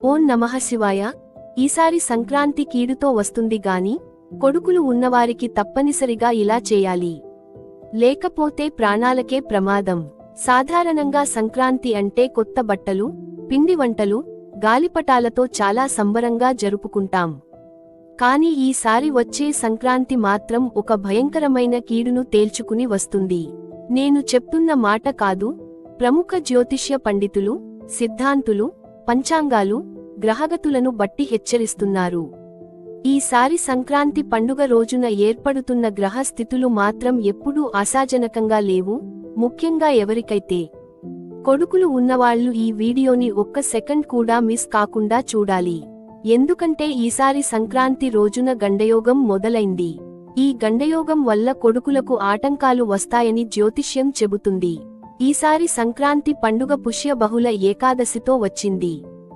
ఓం నమః శివాయ. ఈసారి సంక్రాంతి కీడుతో వస్తుంది గాని కొడుకులు ఉన్నవారికి తప్పనిసరిగా ఇలా చేయాలి. లేకపోతే ప్రాణాలకే ప్రమాదం. సాధారణంగా సంక్రాంతి అంటే కొత్త బట్టలు, పిండి వంటలు, గాలిపటాలతో చాలా సంబరంగా జరుపుకుంటాం. కాని ఈసారి వచ్చే సంక్రాంతి మాత్రం ఒక భయంకరమైన కీడును తేల్చుకుని వస్తుంది. నేను చెప్తున్న మాట కాదు, ప్రముఖ జ్యోతిష్య పండితులు, సిద్ధాంతులు, పంచాంగాలు, గ్రహగతులను బట్టి హెచ్చరిస్తున్నారు. ఈసారి సంక్రాంతి పండుగ రోజున ఏర్పడుతున్న గ్రహ స్థితులు మాత్రం ఎప్పుడూ ఆశాజనకంగా లేవు. ముఖ్యంగా ఎవరికైతే కొడుకులు ఉన్నవాళ్లు ఈ వీడియోని ఒక్క సెకండ్ కూడా మిస్ కాకుండా చూడాలి. ఎందుకంటే ఈసారి సంక్రాంతి రోజున గండయోగం మొదలైంది. ఈ గండయోగం వల్ల కొడుకులకు ఆటంకాలు వస్తాయని జ్యోతిష్యం చెబుతుంది. ఈసారి సంక్రాంతి పండుగ పుష్య బహుళ ఏకాదశితో వచ్చింది.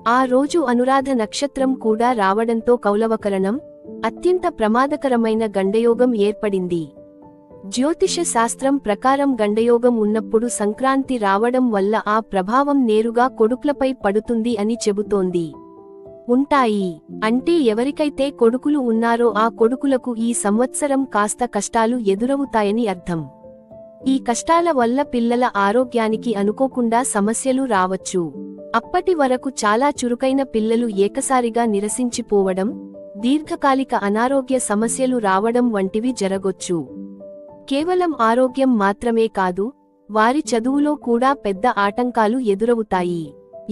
ఆ రోజు అనురాధ నక్షత్రం కూడా రావడంతో కౌలవకరణం, అత్యంత ప్రమాదకరమైన గండయోగం ఏర్పడింది. జ్యోతిష శాస్త్రం ప్రకారం గండయోగం ఉన్నప్పుడు సంక్రాంతి రావడం వల్ల ఆ ప్రభావం నేరుగా కొడుకులపై పడుతుంది అని చెబుతోంది. ఉంటాయి అంటే ఎవరికైతే కొడుకులు ఉన్నారో ఆ కొడుకులకు ఈ సంవత్సరం కాస్త కష్టాలు ఎదురవుతాయని అర్థం. ఈ కష్టాల వల్ల పిల్లల ఆరోగ్యానికి అనుకోకుండా సమస్యలు రావచ్చు. అప్పటి వరకు చాలా చురుకైన పిల్లలు ఏకసారిగా నిరసించిపోవడం, దీర్ఘకాలిక అనారోగ్య సమస్యలు రావడం వంటివి జరగొచ్చు. కేవలం ఆరోగ్యం మాత్రమే కాదు, వారి చదువులో కూడా పెద్ద ఆటంకాలు ఎదురవుతాయి.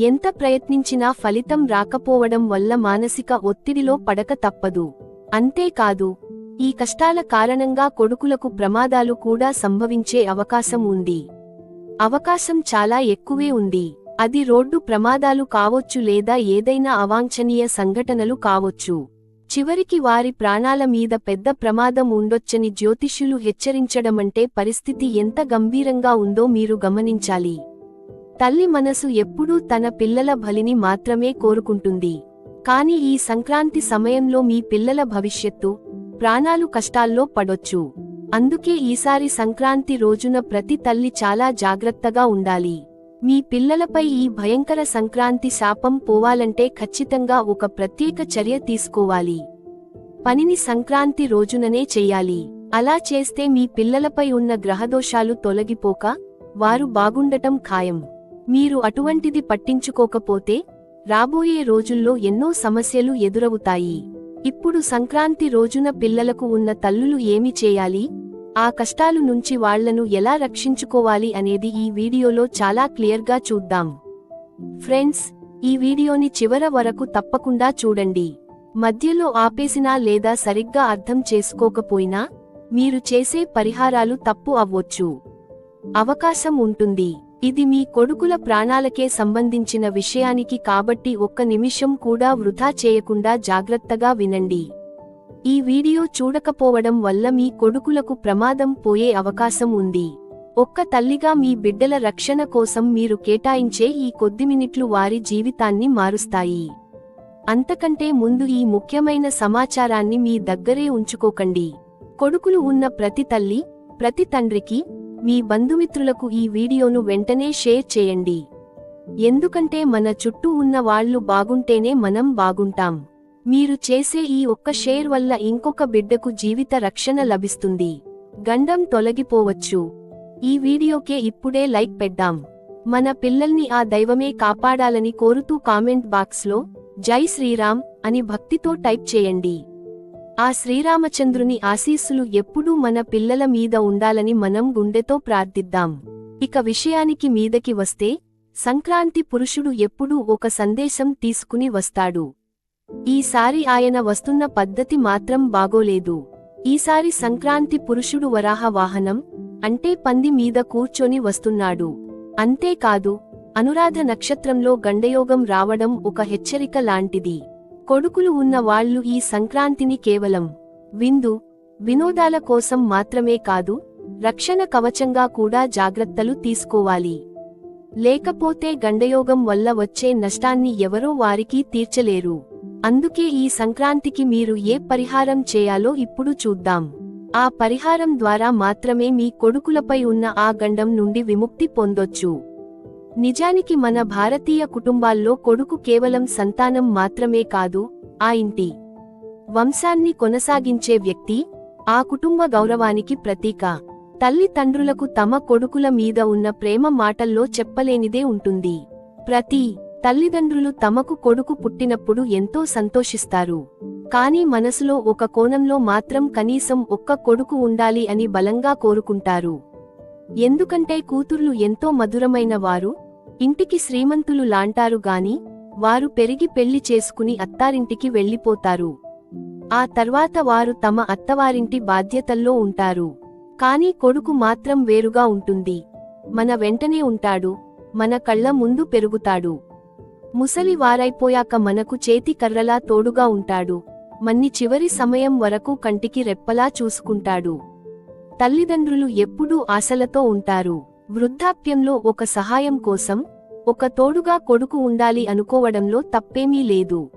ఎంత ప్రయత్నించినా ఫలితం రాకపోవడం వల్ల మానసిక ఒత్తిడిలో పడక తప్పదు. అంతేకాదు, ఈ కష్టాల కారణంగా కొడుకులకు ప్రమాదాలు కూడా సంభవించే అవకాశం ఉంది. అవకాశం చాలా ఎక్కువే ఉంది. అది రోడ్డు ప్రమాదాలు కావొచ్చు లేదా ఏదైనా అవాంఛనీయ సంఘటనలు కావొచ్చు. చివరికి వారి ప్రాణాల మీద పెద్ద ప్రమాదం ఉండొచ్చని జ్యోతిష్యులు హెచ్చరించడమంటే పరిస్థితి ఎంత గంభీరంగా ఉందో మీరు గమనించాలి. తల్లి మనసు ఎప్పుడూ తన పిల్లల బలిని మాత్రమే కోరుకుంటుంది. కాని ఈ సంక్రాంతి సమయంలో మీ పిల్లల భవిష్యత్తు, ప్రాణాలు కష్టాల్లో పడొచ్చు. అందుకే ఈసారి సంక్రాంతి రోజున ప్రతి తల్లి చాలా జాగ్రత్తగా ఉండాలి. మీ పిల్లలపై ఈ భయంకర సంక్రాంతి శాపం పోవాలంటే ఖచ్చితంగా ఒక ప్రత్యేక చర్య తీసుకోవాలి. పనిని సంక్రాంతి రోజుననే చెయ్యాలి. అలా చేస్తే మీ పిల్లలపై ఉన్న గ్రహదోషాలు తొలగిపోక వారు బాగుండటం ఖాయం. మీరు అటువంటిది పట్టించుకోకపోతే రాబోయే రోజుల్లో ఎన్నో సమస్యలు ఎదురవుతాయి. ఇప్పుడు సంక్రాంతి రోజున పిల్లలకు ఉన్న తల్లులు ఏమి చేయాలి, ఆ కష్టాలు నుంచి వాళ్లను ఎలా రక్షించుకోవాలి అనేది ఈ వీడియోలో చాలా క్లియర్గా చూద్దాం. ఫ్రెండ్స్, ఈ వీడియోని చివర వరకు తప్పకుండా చూడండి. మధ్యలో ఆపేసినా లేదా సరిగ్గా అర్థం చేసుకోకపోయినా మీరు చేసే పరిహారాలు తప్పు అవ్వొచ్చు. అవకాశం ఉంటుంది. ఇది మీ కొడుకుల ప్రాణాలకే సంబంధించిన విషయానికి కాబట్టి ఒక్క నిమిషం కూడా వృధా చేయకుండా జాగ్రత్తగా వినండి. ఈ వీడియో చూడకపోవడం వల్ల మీ కొడుకులకు ప్రమాదం పోయే అవకాశం ఉంది. ఒక్క తల్లిగా మీ బిడ్డల రక్షణ కోసం మీరు కేటాయించే ఈ కొద్ది మినిట్లు వారి జీవితాన్ని మారుస్తాయి. అంతకంటే ముందు ఈ ముఖ్యమైన సమాచారాన్ని మీ దగ్గరే ఉంచుకోకండి. కొడుకులు ఉన్న ప్రతి తల్లి, ప్రతి తండ్రికి, మీ బంధుమిత్రులకు ఈ వీడియోను వెంటనే షేర్ చేయండి. ఎందుకంటే మన చుట్టూ ఉన్న వాళ్లు బాగుంటేనే మనం బాగుంటాం. మీరు చేసే ఈ ఒక్క షేర్ వల్ల ఇంకొక బిడ్డకు జీవిత రక్షణ లభిస్తుంది. గండం తొలగిపోవచ్చు. ఈ వీడియోకే ఇప్పుడే లైక్ పెడ్దాం. మన పిల్లల్ని ఆ దైవమే కాపాడాలని కోరుతూ కామెంట్ బాక్స్లో జై శ్రీరామ్ అని భక్తితో టైప్ చేయండి. ఆ శ్రీరామచంద్రుని ఆశీస్సులు ఎప్పుడూ మన పిల్లల మీద ఉండాలని మనం గుండెతో ప్రార్థిద్దాం. ఇక విషయానికి మీదకి వస్తే, సంక్రాంతి పురుషుడు ఎప్పుడూ ఒక సందేశం తీసుకుని వస్తాడు. ఈసారి ఆయన వస్తున్న పద్ధతి మాత్రం బాగోలేదు. ఈసారి సంక్రాంతి పురుషుడు వరాహ వాహనం అంటే పంది మీద కూర్చొని వస్తున్నాడు. అంతేకాదు, అనురాధ నక్షత్రంలో గండయోగం రావడం ఒక హెచ్చరిక లాంటిది. కొడుకులు ఉన్న వాళ్లు ఈ సంక్రాంతిని కేవలం విందు, వినోదాల కోసం మాత్రమే కాదు, రక్షణ కవచంగా కూడా జాగ్రత్తలు తీసుకోవాలి. లేకపోతే గండయోగం వల్ల వచ్చే నష్టాన్ని ఎవరో వారికి తీర్చలేరు. అందుకే ఈ సంక్రాంతికి మీరు ఏ పరిహారం చేయాలో ఇప్పుడు చూద్దాం. ఆ పరిహారం ద్వారా మాత్రమే మీ కొడుకులపై ఉన్న ఆ గండం నుండి విముక్తి పొందొచ్చు. నిజానికి మన భారతీయ కుటుంబాల్లో కొడుకు కేవలం సంతానం మాత్రమే కాదు, ఆ ఇంటి వంశాన్ని కొనసాగించే వ్యక్తి, ఆ కుటుంబ గౌరవానికి ప్రతీక. తల్లిదండ్రులకు తమ కొడుకుల మీద ఉన్న ప్రేమ మాటల్లో చెప్పలేనిదే ఉంటుంది. ప్రతి తల్లిదండ్రులు తమకు కొడుకు పుట్టినప్పుడు ఎంతో సంతోషిస్తారు. కానీ మనసులో ఒక కోణంలో మాత్రం కనీసం ఒక్క కొడుకు ఉండాలి అని బలంగా కోరుకుంటారు. ఎందుకంటే కూతుర్లు ఎంతో మధురమైన వారు, ఇంటికి శ్రీమంతులు లాంటారు గాని, వారు పెరిగి పెళ్లి చేసుకుని అత్తారింటికి వెళ్ళిపోతారు. ఆ తర్వాత వారు తమ అత్తవారింటి బాధ్యతల్లో ఉంటారు. కానీ కొడుకు మాత్రం వేరుగా ఉంటుంది. మన వెంటనే ఉంటాడు, మన కళ్ళ ముందు పెరుగుతాడు. ముసలి వారైపోయాక మనకు చేతి కర్రలా తోడుగా ఉంటాడు, మన్ని చివరి సమయం వరకు కంటికి రెప్పలా చూసుకుంటాడు. తల్లిదండ్రులు ఎప్పుడూ ఆశలతో ఉంటారు. వృద్ధాప్యంలో ఒక సహాయం కోసం, ఒక తోడుగా కొడుకు ఉండాలి అనుకోవడంలో తప్పేమీ లేదు.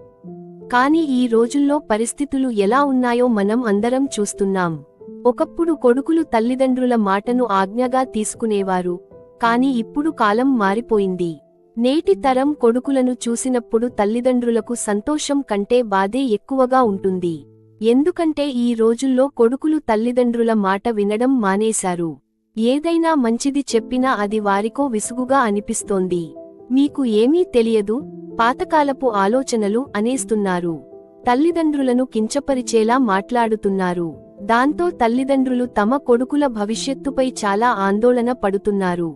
కానీ ఈ రోజుల్లో పరిస్థితులు ఎలా ఉన్నాయో మనం అందరం చూస్తున్నాం. ఒకప్పుడు కొడుకులు తల్లిదండ్రుల మాటను ఆజ్ఞగా తీసుకునేవారు, కానీ ఇప్పుడు కాలం మారిపోయింది. నేటి తరం కొడుకులను చూసినప్పుడు తల్లిదండ్రులకు సంతోషం కంటే బాధే ఎక్కువగా ఉంటుంది. ఎందుకంటే ఈ రోజుల్లో కొడుకులు తల్లిదండ్రుల మాట వినడం మానేశారు. ఏదైనా మంచిది చెప్పినా అది వారికో విసుగుగా అనిపిస్తోంది. మీకు ఏమీ తెలియదు, పాతకాలపు ఆలోచనలు అనేస్తున్నారు. తల్లిదండ్రులను కించపరిచేలా మాట్లాడుతున్నారు. దాంతో తల్లిదండ్రులు తమ కొడుకుల భవిష్యత్తుపై చాలా ఆందోళన పడుతున్నారు.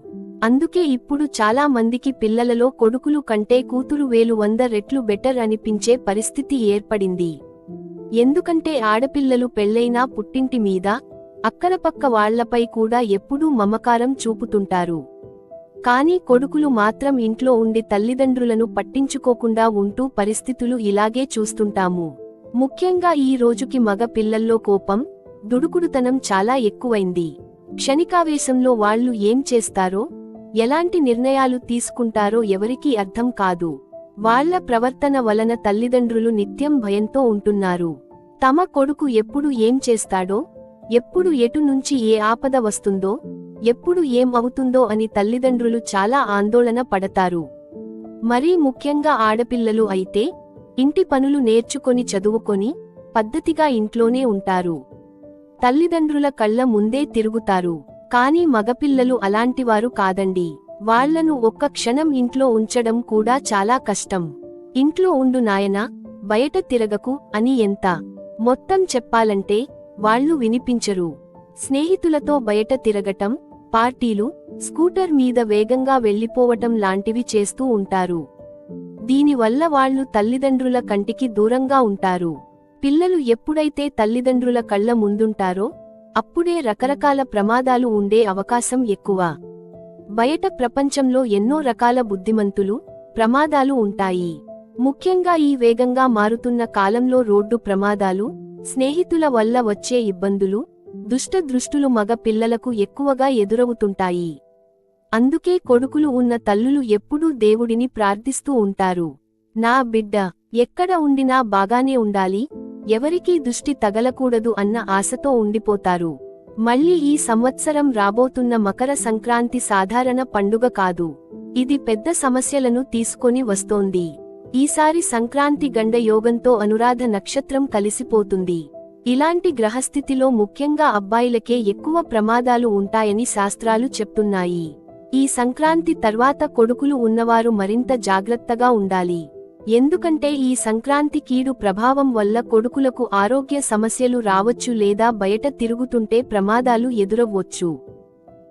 అందుకే ఇప్పుడు చాలా మందికి పిల్లలలో కొడుకులు కంటే కూతురు 100 రెట్లు బెటర్ అనిపించే పరిస్థితి ఏర్పడింది. ఎందుకంటే ఆడపిల్లలు పెళ్లైనా పుట్టింటి మీద, అక్కరపక్క వాళ్లపై కూడా ఎప్పుడూ మమకారం చూపుతుంటారు. కానీ కొడుకులు మాత్రం ఇంట్లో ఉండి తల్లిదండ్రులను పట్టించుకోకుండా ఉంటూ పరిస్థితులు ఇలాగే చూస్తుంటాము. ముఖ్యంగా ఈ రోజుకి మగ పిల్లల్లో కోపం, దుడుకుడుతనం చాలా ఎక్కువైంది. క్షణికావేశంలో వాళ్లు ఏం చేస్తారో, ఎలాంటి నిర్ణయాలు తీసుకుంటారో ఎవరికీ అర్థం కాదు. వాళ్ల ప్రవర్తన వలన తల్లిదండ్రులు నిత్యం భయంతో ఉంటున్నారు. తమ కొడుకు ఎప్పుడు ఏం చేస్తాడో, ఎప్పుడు ఎటు నుంచి ఏ ఆపద వస్తుందో, ఎప్పుడు ఏం అవుతుందో అని తల్లిదండ్రులు చాలా ఆందోళన పడతారు. మరీ ముఖ్యంగా ఆడపిల్లలు అయితే ఇంటి పనులు నేర్చుకొని చదువుకొని పద్ధతిగా ఇంట్లోనే ఉంటారు. తల్లిదండ్రుల కళ్ల ముందే తిరుగుతారు. కానీ మగపిల్లలు అలాంటివారు కాదండి. వాళ్లను ఒక్క క్షణం ఇంట్లో ఉంచడం కూడా చాలా కష్టం. ఇంట్లో ఉండు నాయనా, బయట తిరగకు అని ఎంత మొత్తం చెప్పాలంటే వాళ్లు వినిపించరు. స్నేహితులతో బయట తిరగటం, పార్టీలు, స్కూటర్ మీద వేగంగా వెళ్లిపోవటం లాంటివి చేస్తూ ఉంటారు. దీనివల్ల వాళ్లు తల్లిదండ్రుల కంటికి దూరంగా ఉంటారు. పిల్లలు ఎప్పుడైతే తల్లిదండ్రుల కళ్ల ముందుంటారో అప్పుడే రకరకాల ప్రమాదాలు ఉండే అవకాశం ఎక్కువ. బయట ప్రపంచంలో ఎన్నో రకాల బుద్ధిమంతులు, ప్రమాదాలు ఉంటాయి. ముఖ్యంగా ఈ వేగంగా మారుతున్న కాలంలో రోడ్డు ప్రమాదాలు, స్నేహితుల వల్ల వచ్చే ఇబ్బందులు, దుష్ట దృష్టులు మగ పిల్లలకు ఎక్కువగా ఎదురవుతుంటాయి. అందుకే కొడుకులు ఉన్న తల్లులు ఎప్పుడూ దేవుడిని ప్రార్థిస్తూ ఉంటారు. నా బిడ్డ ఎక్కడ ఉండినా బాగానే ఉండాలి, ఎవరికీ దుష్టి తగలకూడదు అన్న ఆశతో ఉండిపోతారు. మళ్ళీ ఈ సంవత్సరం రాబోతున్న మకర సంక్రాంతి సాధారణ పండుగ కాదు. ఇది పెద్ద సమస్యలను తీసుకొని వస్తోంది. ఈసారి సంక్రాంతి గండ యోగంతో అనురాధ నక్షత్రం కలిసిపోతుంది. ఇలాంటి గ్రహస్థితిలో ముఖ్యంగా అబ్బాయిలకే ఎక్కువ ప్రమాదాలు ఉంటాయని శాస్త్రాలు చెప్తున్నాయి. ఈ సంక్రాంతి తర్వాత కొడుకులు ఉన్నవారు మరింత జాగ్రత్తగా ఉండాలి. ఎందుకంటే ఈ సంక్రాంతి కీడు ప్రభావం వల్ల కొడుకులకు ఆరోగ్య సమస్యలు రావచ్చు లేదా బయట తిరుగుతుంటే ప్రమాదాలు ఎదురవ్వచ్చు.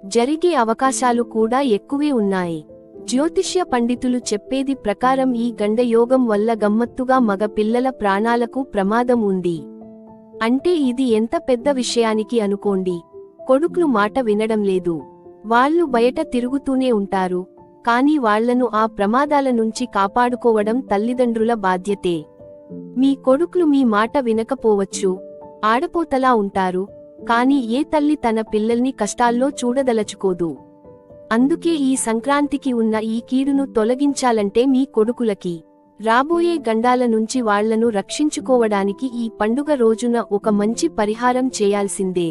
జరిగే అవకాశాలు కూడా ఎక్కువే ఉన్నాయి. జ్యోతిష్య పండితులు చెప్పేది ప్రకారం ఈ గండ యోగం వల్ల గమ్మత్తుగా మగ పిల్లల ప్రాణాలకు ప్రమాదం ఉంది. అంటే ఇది ఎంత పెద్ద విషయానికి అనుకోండి. కొడుకులు మాట వినడం లేదు. వాళ్లు బయట తిరుగుతూనే ఉంటారు. కానీ వాళ్లను ఆ ప్రమాదాల నుంచి కాపాడుకోవడం తల్లిదండ్రుల బాధ్యతే. మీ కొడుకులు మీ మాట వినకపోవచ్చు, ఆడపోతలా ఉంటారు. కానీ ఏ తల్లి తన పిల్లల్ని కష్టాల్లో చూడదలచుకోదు. అందుకే ఈ సంక్రాంతికి ఉన్న ఈ కీడును తొలగించాలంటే మీ కొడుకులకి రాబోయే గండాల నుంచి వాళ్లను రక్షించుకోవడానికి ఈ పండుగ రోజున ఒక మంచి పరిహారం చేయాల్సిందే.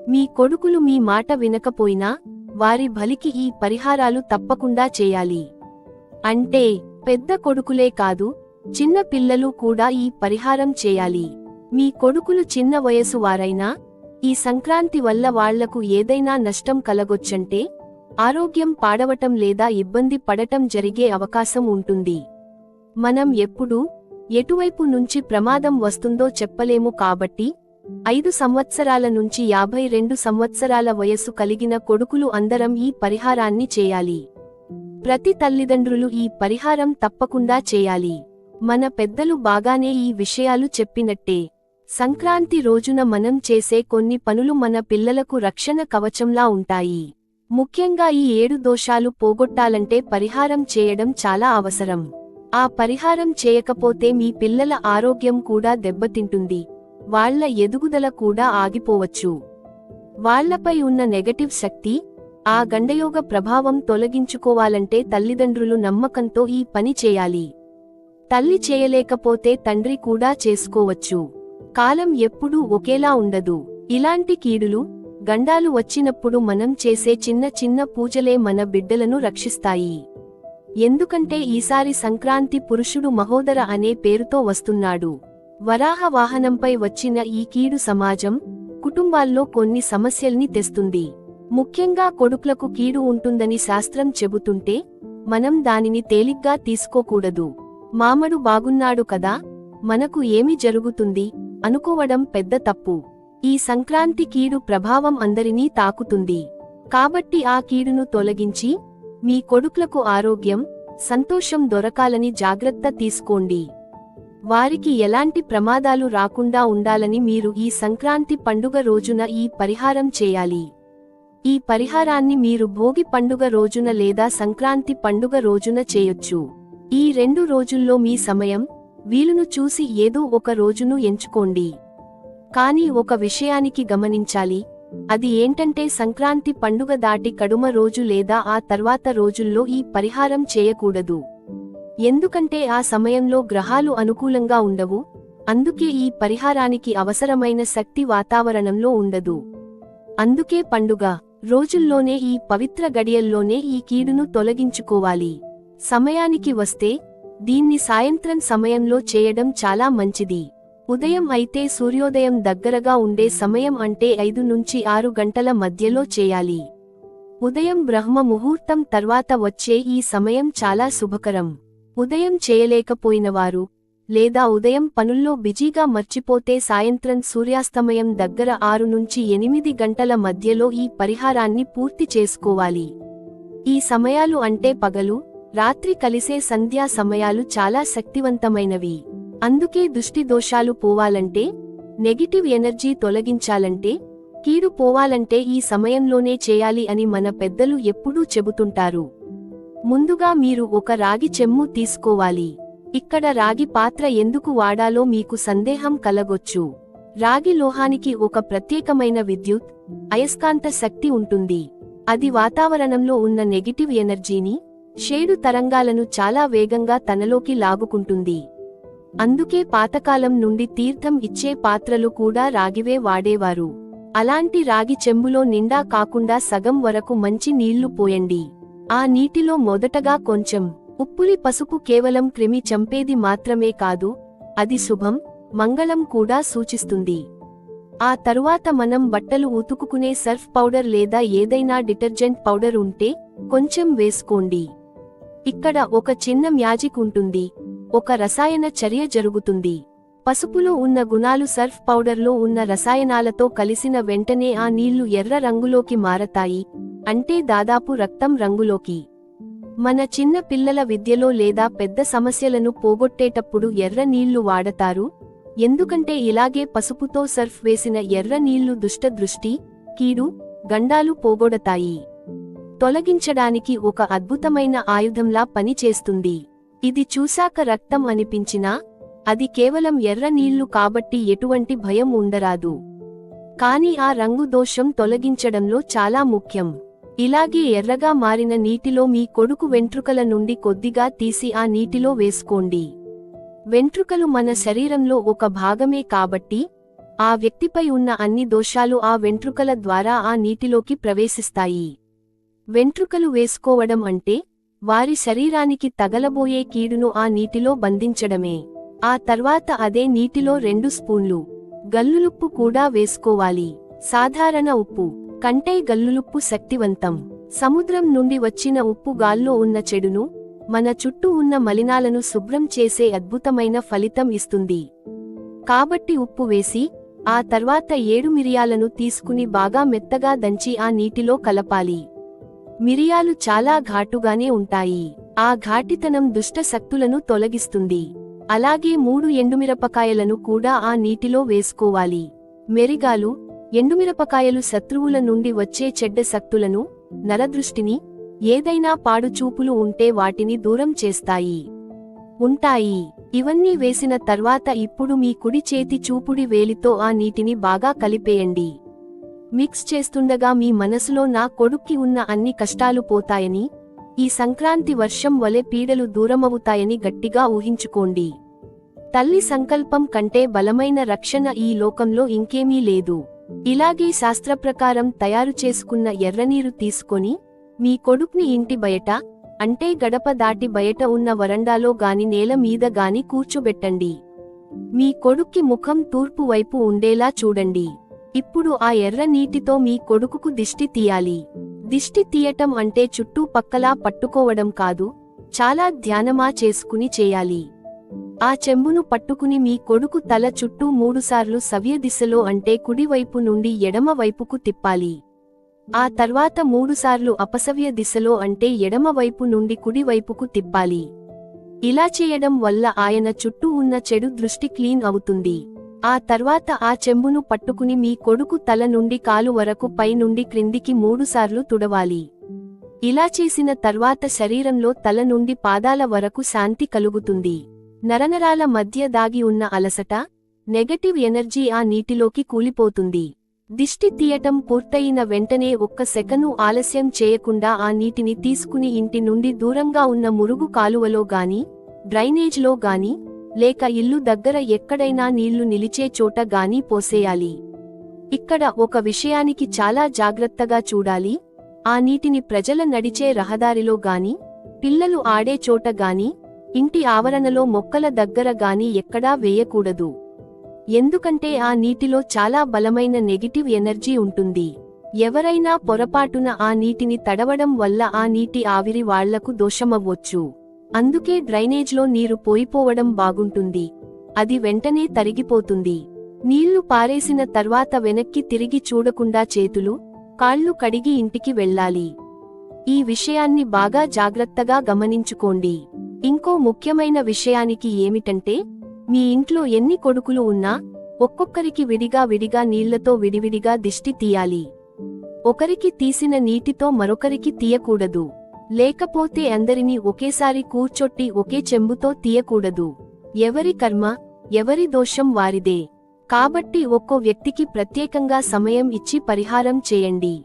మీ కొడుకులు మీ మాట వినకపోయినా, వారి బలికి ఈ పరిహారాలు తప్పకుండా చేయాలి. అంటే పెద్ద కొడుకులే కాదు, చిన్న పిల్లలు కూడా ఈ పరిహారం చేయాలి. మీ కొడుకులు చిన్న వయసు వారైనా ఈ సంక్రాంతి వల్ల వాళ్లకు ఏదైనా నష్టం కలగొచ్చంటే, ఆరోగ్యం పాడవటం లేదా ఇబ్బంది పడటం జరిగే అవకాశం ఉంటుంది. మనం ఎప్పుడు ఎటువైపు నుంచి ప్రమాదం వస్తుందో చెప్పలేము కాబట్టి 5 సంవత్సరాల నుంచి 52 సంవత్సరాల వయసు కలిగిన కొడుకులు అందరం ఈ పరిహారాన్ని చేయాలి. ప్రతి తల్లిదండ్రులు ఈ పరిహారం తప్పకుండా చేయాలి. మన పెద్దలు బాగానే ఈ విషయాలు చెప్పినట్టే, సంక్రాంతి రోజున మనం చేసే కొన్ని పనులు మన పిల్లలకు రక్షణ కవచంలా ఉంటాయి. ముఖ్యంగా ఈ 7 దోషాలు పోగొట్టాలంటే పరిహారం చేయడం చాలా అవసరం. ఆ పరిహారం చేయకపోతే మీ పిల్లల ఆరోగ్యం కూడా దెబ్బతింటుంది, వాళ్ల ఎదుగుదల కూడా ఆగిపోవచ్చు. వాళ్లపై ఉన్న నెగటివ్ శక్తి, ఆ గండయోగ ప్రభావం తొలగించుకోవాలంటే తల్లిదండ్రులు నమ్మకంతో ఈ పని చేయాలి. తల్లి చేయలేకపోతే తండ్రి కూడా చేసుకోవచ్చు. కాలం ఎప్పుడూ ఒకేలా ఉండదు. ఇలాంటి కీడులు, గండాలు వచ్చినప్పుడు మనం చేసే చిన్న చిన్న పూజలే మన బిడ్డలను రక్షిస్తాయి. ఎందుకంటే ఈసారి సంక్రాంతి పురుషుడు మహోదర అనే పేరుతో వస్తున్నాడు. వరాహ వాహనంపై వచ్చిన ఈ కీడు సమాజం, కుటుంబాల్లో కొన్ని సమస్యల్ని తెస్తుంది. ముఖ్యంగా కొడుకులకు కీడు ఉంటుందని శాస్త్రం చెబుతుంటే మనం దానిని తేలిగ్గా తీసుకోకూడదు. మామడు బాగున్నాడు కదా, మనకు ఏమి జరుగుతుంది అనుకోవడం పెద్ద తప్పు. ఈ సంక్రాంతి కీడు ప్రభావం అందరినీ తాకుతుంది. కాబట్టి ఆ కీడును తొలగించి మీ కొడుకులకు ఆరోగ్యం, సంతోషం దొరకాలని జాగ్రత్త తీసుకోండి. వారికి ఎలాంటి ప్రమాదాలు రాకుండా ఉండాలని మీరు ఈ సంక్రాంతి పండుగ రోజున ఈ పరిహారం చేయాలి. ఈ పరిహారాన్ని మీరు భోగి పండుగ రోజున లేదా సంక్రాంతి పండుగ రోజున చేయొచ్చు. ఈ 2 రోజుల్లో మీ సమయం, వీలును చూసి ఏదో ఒక రోజును ఎంచుకోండి. కానీ ఒక విషయానికి గమనించాలి, అది ఏంటంటే సంక్రాంతి పండుగ దాటి కడుమ రోజు లేదా ఆ తర్వాత రోజుల్లో ఈ పరిహారం చేయకూడదు. ఎందుకంటే ఆ సమయంలో గ్రహాలు అనుకూలంగా ఉండవు, అందుకే ఈ పరిహారానికి అవసరమైన శక్తి వాతావరణంలో ఉండదు. అందుకే పండుగ రోజుల్లోనే, ఈ పవిత్ర గడియల్లోనే ఈ కీడును తొలగించుకోవాలి. సమయానికి వస్తే దీన్ని సాయంత్రం సమయంలో చేయడం చాలా మంచిది. ఉదయం అయితే సూర్యోదయం దగ్గరగా ఉండే సమయం అంటే 5 నుంచి 6 గంటల మధ్యలో చేయాలి. ఉదయం బ్రహ్మ ముహూర్తం తర్వాత వచ్చే ఈ సమయం చాలా శుభకరం. ఉదయం చేయలేకపోయినవారు లేదా ఉదయం పనుల్లో బిజీగా మర్చిపోతే సాయంత్రం సూర్యాస్తమయం దగ్గర 6 నుంచి 8 గంటల మధ్యలో ఈ పరిహారాన్ని పూర్తి చేసుకోవాలి. ఈ సమయాలు అంటే పగలు, రాత్రి కలిసే సంధ్యా సమయాలు చాలా శక్తివంతమైనవి. అందుకే దుష్టి దోషాలు పోవాలంటే, నెగిటివ్ ఎనర్జీ తొలగించాలంటే, కీడు పోవాలంటే ఈ సమయంలోనే చేయాలి అని మన పెద్దలు ఎప్పుడూ చెబుతుంటారు. ముందుగా మీరు ఒక రాగి చెంబు తీసుకోవాలి. ఇక్కడ రాగి పాత్ర ఎందుకు వాడాలో మీకు సందేహం కలగొచ్చు. రాగి లోహానికి ఒక ప్రత్యేకమైన విద్యుత్, అయస్కాంత శక్తి ఉంటుంది. అది వాతావరణంలో ఉన్న నెగిటివ్ ఎనర్జీని, షేడు తరంగాలను చాలా వేగంగా తనలోకి లాగుకుంటుంది. అందుకే పాతకాలం నుండి తీర్థం ఇచ్చే పాత్రలు కూడా రాగివే వాడేవారు. అలాంటి రాగి చెంబులో నిండా కాకుండా సగం వరకు మంచి నీళ్లు పోయండి. ఆ నీటిలో మొదటగా కొంచెం ఉప్పులి పసుపు కేవలం క్రిమి చంపేది మాత్రమే కాదు, అది శుభం, మంగళం కూడా సూచిస్తుంది. ఆ తరువాత మనం బట్టలు ఉతుకుకునే సర్ఫ్ పౌడర్ లేదా ఏదైనా డిటర్జెంట్ పౌడర్ ఉంటే కొంచెం వేసుకోండి. ఇక్కడ ఒక చిన్న మ్యాజిక్ ఉంటుంది. ఒక రసాయన చర్య జరుగుతుంది. పసుపులో ఉన్న గుణాలు సర్ఫ్ పౌడర్లో ఉన్న రసాయనాలతో కలిసిన వెంటనే ఆ నీళ్లు ఎర్ర రంగులోకి మారతాయి, అంటే దాదాపు రక్తం రంగులోకి. మన చిన్న పిల్లల విద్యలో లేదా పెద్ద సమస్యలను పోగొట్టేటప్పుడు ఎర్ర నీళ్లు వాడతారు. ఎందుకంటే ఇలాగే పసుపుతో సర్ఫ్ వేసిన ఎర్ర నీళ్లు దుష్ట దృష్టి, కీడు, గండాలు పోగొడతాయి. తొలగించడానికి ఒక అద్భుతమైన ఆయుధంలా పనిచేస్తుంది. ఇది చూశాక రక్తం అనిపించినా అది కేవలం ఎర్ర నీళ్లు కాబట్టి ఎటువంటి భయం ఉండరాదు. కాని ఆ రంగు దోషం తొలగించడంలో చాలా ముఖ్యం. ఇలాగే ఎర్రగా మారిన నీటిలో మీ కొడుకు వెంట్రుకల నుండి కొద్దిగా తీసి ఆ నీటిలో వేసుకోండి. వెంట్రుకలు మన శరీరంలో ఒక భాగమే కాబట్టి ఆ వ్యక్తిపై ఉన్న అన్ని దోషాలు ఆ వెంట్రుకల ద్వారా ఆ నీటిలోకి ప్రవేశిస్తాయి. వెంట్రుకలు వేసుకోవడం అంటే వారి శరీరానికి తగలబోయే కీడును ఆ నీటిలో బంధించడమే. ఆ తర్వాత అదే నీటిలో 2 స్పూన్లు గల్లులుప్పు కూడా వేసుకోవాలి. సాధారణ ఉప్పు కంటే గల్లులుప్పు శక్తివంతం. సముద్రం నుండి వచ్చిన ఉప్పు గాల్లో ఉన్న చెడును, మన చుట్టూ ఉన్న మలినాలను శుభ్రం చేసే అద్భుతమైన ఫలితం ఇస్తుంది. కాబట్టి ఉప్పు వేసి ఆ తర్వాత 7 మిరియాలను తీసుకుని బాగా మెత్తగా దంచి ఆ నీటిలో కలపాలి. మిరియాలు చాలా ఘాటుగానే ఉంటాయి. ఆ ఘాటితనం దుష్ట శక్తులను తొలగిస్తుంది. అలాగే 3 ఎండుమిరపకాయలను కూడా ఆ నీటిలో వేసుకోవాలి. మెరిగాలు, ఎండుమిరపకాయలు శత్రువుల నుండి వచ్చే చెడ్డ శక్తులను, నరదృష్టిని, ఏదైనా పాడుచూపులు ఉంటే వాటిని దూరం చేస్తాయి. ఇవన్నీ వేసిన తర్వాత ఇప్పుడు మీ కుడి చేతి చూపుడి వేలితో ఆ నీటిని బాగా కలిపేయండి. మిక్స్ చేస్తుండగా మీ మనసులో నా కొడుక్కి ఉన్న అన్ని కష్టాలు పోతాయని, ఈ సంక్రాంతి వర్షం వలె పీడలు దూరమవుతాయని గట్టిగా ఊహించుకోండి. తల్లి సంకల్పం కంటే బలమైన రక్షణ ఈ లోకంలో ఇంకేమీ లేదు. ఇలాగే శాస్త్రప్రకారం తయారు చేసుకున్న ఎర్రనీరు తీసుకొని మీ కొడుక్ని ఇంటి బయట, అంటే గడప దాటి బయట ఉన్న వరండాలో గాని నేల మీద గాని కూర్చోబెట్టండి. మీ కొడుక్కి ముఖం తూర్పు వైపు ఉండేలా చూడండి. ఇప్పుడు ఆ ఎర్ర నీటితో మీ కొడుకుకు దిష్టి తీయాలి. దిష్టి తీయటం అంటే చుట్టూ పక్కలా పట్టుకోవడం కాదు, చాలా ధ్యానమా చేసుకుని చేయాలి. ఆ చెంబును పట్టుకుని మీ కొడుకు తల చుట్టూ 3 సార్లు సవ్య దిశలో అంటే కుడివైపు నుండి ఎడమ వైపుకు తిప్పాలి. ఆ తర్వాత 3 సార్లు అపసవ్య దిశలో అంటే ఎడమ వైపు నుండి కుడివైపుకు తిప్పాలి. ఇలా చేయడం వల్ల ఆయన చుట్టూ ఉన్న చెడు దృష్టి క్లీన్ అవుతుంది. ఆ తర్వాత ఆ చెంబును పట్టుకుని మీ కొడుకు తల నుండి కాలు వరకు పై నుండి క్రిందికి 3 సార్లు తుడవాలి. ఇలా చేసిన తర్వాత శరీరంలో తల నుండి పాదాల వరకు శాంతి కలుగుతుంది. నరనరాల మధ్య దాగి ఉన్న అలసట, నెగటివ్ ఎనర్జీ ఆ నీటిలోకి కూలిపోతుంది. దిష్టి తీయటం పూర్తయిన వెంటనే 1 సెకను ఆలస్యం చేయకుండా ఆ నీటిని తీసుకుని ఇంటి నుండి దూరంగా ఉన్న మురుగు కాలువలో గాని, డ్రైనేజ్లో గాని, లేక ఇల్లు దగ్గర ఎక్కడైనా నీళ్లు నిలిచే చోట గాని పోసేయాలి. ఇక్కడ ఒక విషయానికి చాలా జాగ్రత్తగా చూడాలి. ఆ నీటిని ప్రజల నడిచే రహదారిలో గాని, పిల్లలు ఆడే చోట గాని, ఇంటి ఆవరణలో మొక్కల దగ్గర గాని ఎక్కడా వేయకూడదు. ఎందుకంటే ఆ నీటిలో చాలా బలమైన నెగిటివ్ ఎనర్జీ ఉంటుంది. ఎవరైనా పొరపాటున ఆ నీటిని తడవడం వల్ల ఆ నీటి ఆవిరి వాళ్లకు దోషమవ్వొచ్చు. అందుకే డ్రైనేజ్లో నీరు పోయిపోవడం బాగుంటుంది. అది వెంటనే తరిగిపోతుంది. నీళ్లు పారేసిన తర్వాత వెనక్కి తిరిగి చూడకుండా చేతులు, కాళ్ళు కడిగి ఇంటికి వెళ్ళాలి. ఈ విషయాన్ని బాగా జాగ్రత్తగా గమనించుకోండి. ఇంకో ముఖ్యమైన విషయానికి ఏమిటంటే, మీ ఇంట్లో ఎన్ని కొడుకులు ఉన్నా ఒక్కొక్కరికి విడిగా నీళ్లతో విడివిడిగా దిష్టి తీయాలి. ఒకరికి తీసిన నీటితో మరొకరికి తీయకూడదు. లేకపోతే అందరినీ ఒకేసారి కూర్చొట్టి ఒకే చెంబుతో తీయకూడదు. ఎవరి కర్మ, ఎవరి దోషం వారిదే. కాబట్టి ఒక్కో వ్యక్తికి ప్రత్యేకంగా సమయం ఇచ్చి పరిహారం చేయండి.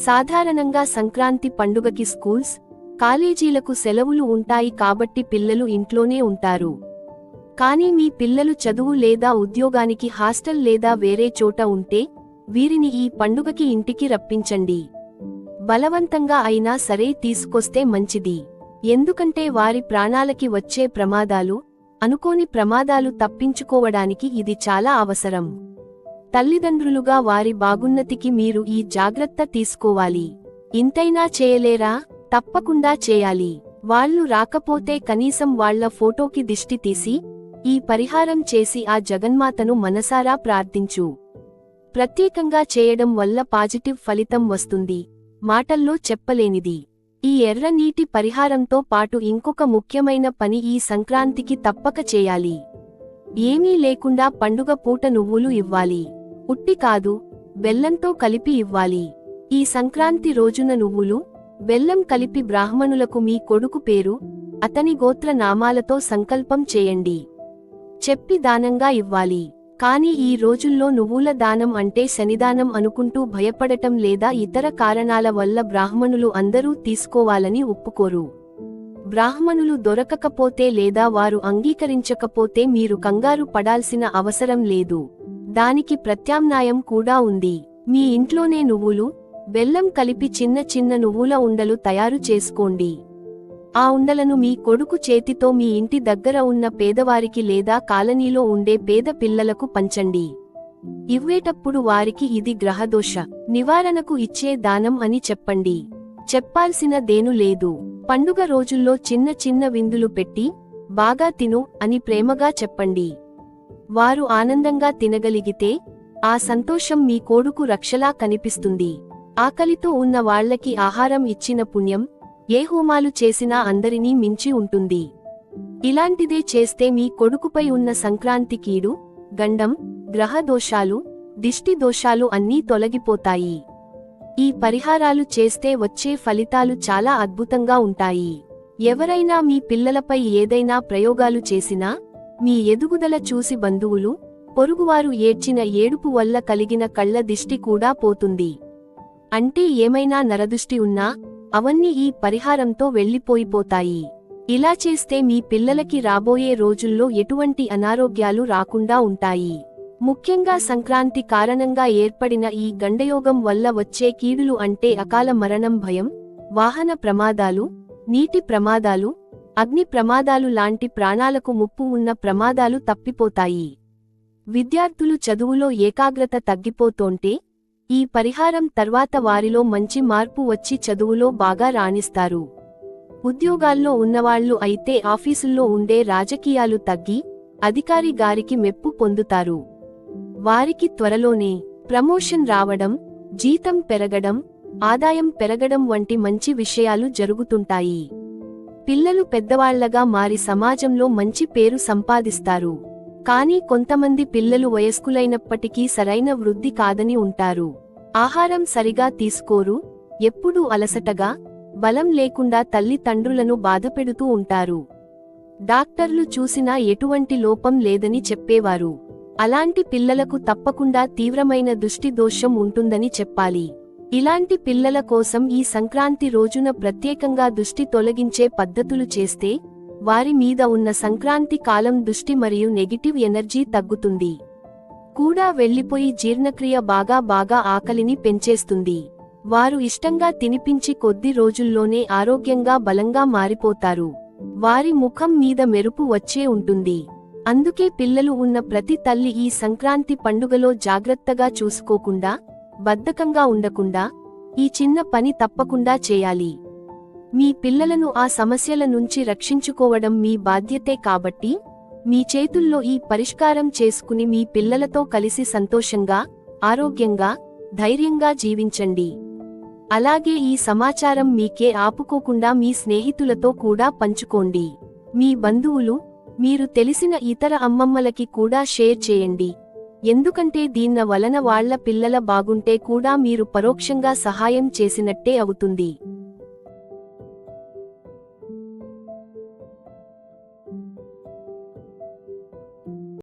సాధారణంగా సంక్రాంతి పండుగకి స్కూల్స్, కాలేజీలకు సెలవులు ఉంటాయి కాబట్టి పిల్లలు ఇంట్లోనే ఉంటారు. కానీ మీ పిల్లలు చదువు లేదా ఉద్యోగానికి హాస్టల్ లేదా వేరే చోట ఉంటే వీరిని ఈ పండుగకి ఇంటికి రప్పించండి. బలవంతంగా అయినా సరే తీసుకొస్తే మంచిది. ఎందుకంటే వారి ప్రాణాలకి వచ్చే ప్రమాదాలు, అనుకోని ప్రమాదాలు తప్పించుకోవడానికి ఇది చాలా అవసరం. తల్లిదండ్రులుగా వారి బాగున్నతికి మీరు ఈ జాగ్రత్త తీసుకోవాలి. ఇంతైనా చేయలేరా? తప్పకుండా చేయాలి. వాళ్ళు రాకపోతే కనీసం వాళ్ల ఫోటోకి దిష్టి తీసి ఈ పరిహారం చేసి ఆ జగన్మాతను మనసారా ప్రార్థించు. ప్రత్యేకంగా చేయడం వల్ల పాజిటివ్ ఫలితం వస్తుంది. మాటల్లో చెప్పలేనిది. ఈ ఎర్ర నీటి పరిహారంతో పాటు ఇంకొక ముఖ్యమైన పని ఈ సంక్రాంతికి తప్పక చేయాలి. ఏమీ లేకుండా పండుగ పూట నువ్వులు ఇవ్వాలి. ఉట్టి కాదు, బెల్లంతో కలిపి ఇవ్వాలి. ఈ సంక్రాంతి రోజున నువ్వులు, బెల్లం కలిపి బ్రాహ్మణులకు మీ కొడుకు పేరు, అతని గోత్ర నామాలతో సంకల్పం చేయండి. చెప్పి దానంగా ఇవ్వాలి. కానీ ఈ రోజుల్లో నువ్వుల దానం అంటే శనిదానం అనుకుంటూ భయపడటం లేదా ఇతర కారణాల వల్ల బ్రాహ్మణులు అందరూ తీసుకోవాలని ఒప్పుకోరు. బ్రాహ్మణులు దొరకకపోతే లేదా వారు అంగీకరించకపోతే మీరు కంగారు పడాల్సిన అవసరం లేదు. దానికి ప్రత్యామ్నాయం కూడా ఉంది. మీ ఇంట్లోనే నువ్వులు, బెల్లం కలిపి చిన్న చిన్న నువ్వుల ఉండలు తయారు చేసుకోండి. ఆ ఉండలను మీ కొడుకు చేతితో మీ ఇంటి దగ్గర ఉన్న పేదవారికి లేదా కాలనీలో ఉండే పేద పిల్లలకు పంచండి. ఇవ్వేటప్పుడు వారికి ఇది గ్రహదోష నివారణకు ఇచ్చే దానం అని చెప్పండి. చెప్పాల్సిన దేను లేదు. పండుగ రోజుల్లో చిన్న చిన్న విందులు పెట్టి బాగా తిను అని ప్రేమగా చెప్పండి. వారు ఆనందంగా తినగలిగితే ఆ సంతోషం మీ కొడుకు రక్షలా కనిపిస్తుంది. ఆకలితో ఉన్న వాళ్లకి ఆహారం ఇచ్చిన పుణ్యం ఏ హోమాలు చేసినా అందరినీ మించి ఉంటుంది. ఇలాంటిదే చేస్తే మీ కొడుకుపై ఉన్న సంక్రాంతి కీడు, గండం, గ్రహ దోషాలు, దిష్టి దోషాలు అన్నీ తొలగిపోతాయి. ఈ పరిహారాలు చేస్తే వచ్చే ఫలితాలు చాలా అద్భుతంగా ఉంటాయి. ఎవరైనా మీ పిల్లలపై ఏదైనా ప్రయోగాలు చేసినా మీ ఎదుగుదల చూసి బంధువులు, పొరుగువారు ఏడ్చిన ఏడుపు వల్ల కలిగిన కళ్ల దిష్టి కూడా పోతుంది. అంటే ఏమైనా నరదృష్టి ఉన్నా అవన్నీ ఈ పరిహారంతో వెళ్లిపోయిపోతాయి. ఇలా చేస్తే మీ పిల్లలకి రాబోయే రోజుల్లో ఎటువంటి అనారోగ్యాలు రాకుండా ఉంటాయి. ముఖ్యంగా సంక్రాంతి కారణంగా ఏర్పడిన ఈ గండయోగం వల్ల వచ్చే కీడులు అంటే అకాల మరణం భయం, వాహన ప్రమాదాలు, నీటి ప్రమాదాలు, అగ్ని ప్రమాదాలు లాంటి ప్రాణాలకు ముప్పు ఉన్న ప్రమాదాలు తప్పిపోతాయి. విద్యార్థులు చదువులో ఏకాగ్రత తగ్గిపోతోంటే ఈ పరిహారం తర్వాత వారిలో మంచి మార్పు వచ్చి చదువులో బాగా రాణిస్తారు. ఉద్యోగాల్లో ఉన్నవాళ్లు అయితే ఆఫీసుల్లో ఉండే రాజకీయాలు తగ్గి అధికారి గారికి మెప్పు పొందుతారు. వారికి త్వరలోనే ప్రమోషన్ రావడం, జీతం పెరగడం, ఆదాయం పెరగడం వంటి మంచి విషయాలు జరుగుతుంటాయి. పిల్లలు పెద్దవాళ్లగా మారి సమాజంలో మంచి పేరు సంపాదిస్తారు. కానీ కొంతమంది పిల్లలు వయస్కులైనప్పటికీ సరైన వృద్ధి కాదని ఉంటారు. ఆహారం సరిగా తీసుకోరు, ఎప్పుడూ అలసటగా, బలం లేకుండా తల్లిదండ్రులను బాధపెడుతూ ఉంటారు. డాక్టర్లు చూసినా ఎటువంటి లోపం లేదని చెప్పేవారు. అలాంటి పిల్లలకు తప్పకుండా తీవ్రమైన దృష్టి దోషం ఉంటుందని చెప్పాలి. ఇలాంటి పిల్లల కోసం ఈ సంక్రాంతి రోజున ప్రత్యేకంగా దృష్టి తొలగించే పద్ధతులు చేస్తే వారి మీద ఉన్న సంక్రాంతి కాలం దృష్టి మరియు నెగిటివ్ ఎనర్జీ తగ్గుతుంది. కూడా వెళ్లిపోయి జీర్ణక్రియ బాగా ఆకలిని పెంచేస్తుంది. వారు ఇష్టంగా తినిపించి కొద్ది రోజుల్లోనే ఆరోగ్యంగా బలంగా మారిపోతారు. వారి ముఖం మీద మెరుపు వచ్చే ఉంటుంది. అందుకే పిల్లలు ఉన్న ప్రతి తల్లి ఈ సంక్రాంతి పండుగలో జాగ్రత్తగా చూసుకోకుండా, బద్ధకంగా ఉండకుండా ఈ చిన్న పని తప్పకుండా చేయాలి. మీ పిల్లలను ఆ సమస్యల నుంచి రక్షించుకోవడం మీ బాధ్యతే కాబట్టి మీ చేతుల్లో ఈ పరిష్కారం చేసుకుని మీ పిల్లలతో కలిసి సంతోషంగా, ఆరోగ్యంగా, ధైర్యంగా జీవించండి. అలాగే ఈ సమాచారం మీకే ఆపుకోకుండా మీ స్నేహితులతో కూడా పంచుకోండి. మీ బంధువులు, మీరు తెలిసిన ఇతర అమ్మమ్మలకి కూడా షేర్ చేయండి. ఎందుకంటే దీన్న వలన వాళ్ల పిల్లల బాగుంటే కూడా మీరు పరోక్షంగా సహాయం చేసినట్టే అవుతుంది.